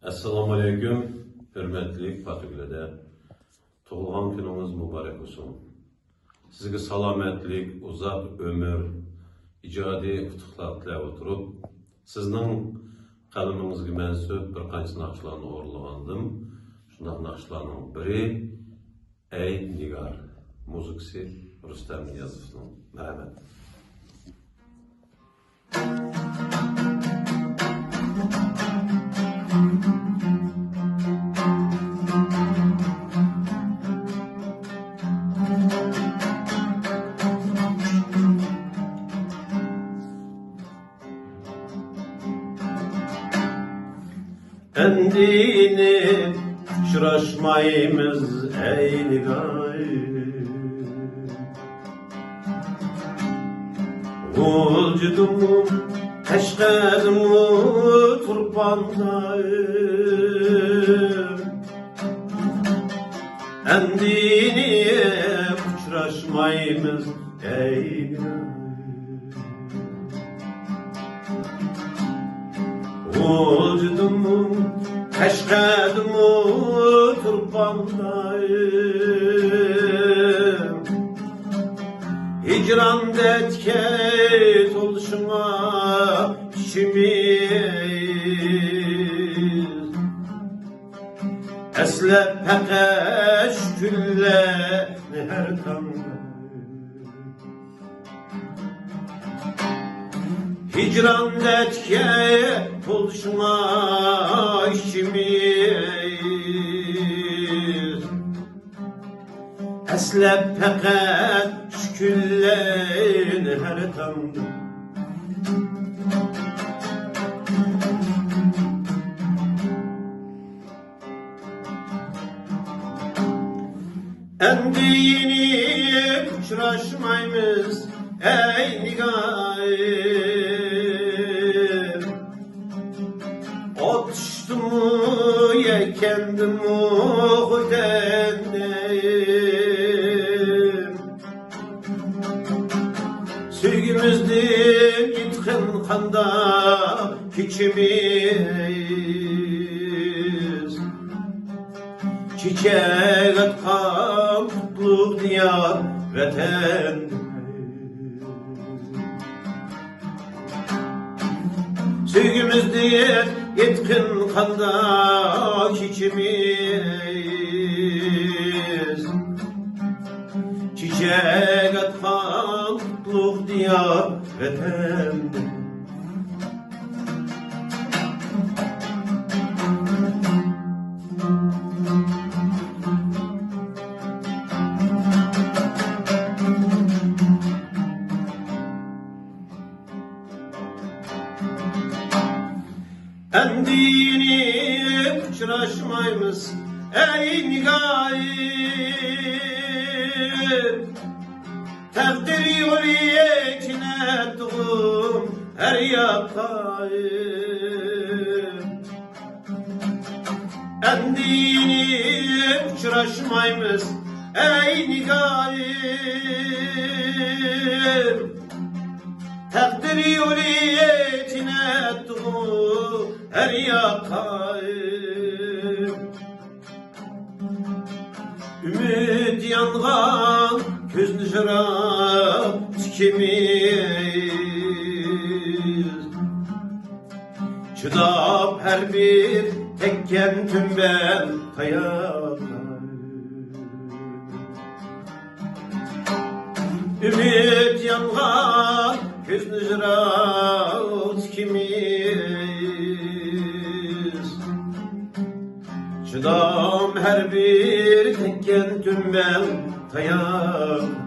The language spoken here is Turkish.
Assalamu alaikum, hürmetli Fatih'le Tug'ilgan kununuz mübarek olsun. Sizge salametlik, uzak ömür, icadi utuqlar tilab oturup, sizning qalbingizga mansub bir qancha naqshlarni o'rlagandim. Shunday naqshlarning biri Ey Nigar, muzikasi Rustam Niyazovning. Rahmat. Endini uçraşmayımız ey Nigar, Vücudumu teşkedumu turpandayım. Endini uçraşmayımız ey Nigar, Vücudumu teşkedumu turpandayım. Hicran detket oluşuma işimiz, Eslep pekeş külle her tanrı. Hicran detket oluşuma işimiz, Eslep pekeş külle her tanrı. Endini uçraşmayımız ey Nigar, Otuştumu yekendimu hudendim. Sevgimizdir gitkin kanda içimiz, Çiçek atkan mutluluk diyar vatan. Sevgimizdir yetkin kanda içimiz, Çiçek atkan mutluluk diyar vatan. Endini uçraşmayımız ey Nigar, Takdir yoliyetine doğum her yakayım. Endini uçraşmayımız ey Nigar, Takdir yoliyetine doğum her yakayım. Ümit yangan gözünü şarap tikimiz, Çıdap her bir tekken tümben kayakayım. Ümit yangan gözünü şarap tikimiz, Çıdam her bir tekken tümben kayakayım.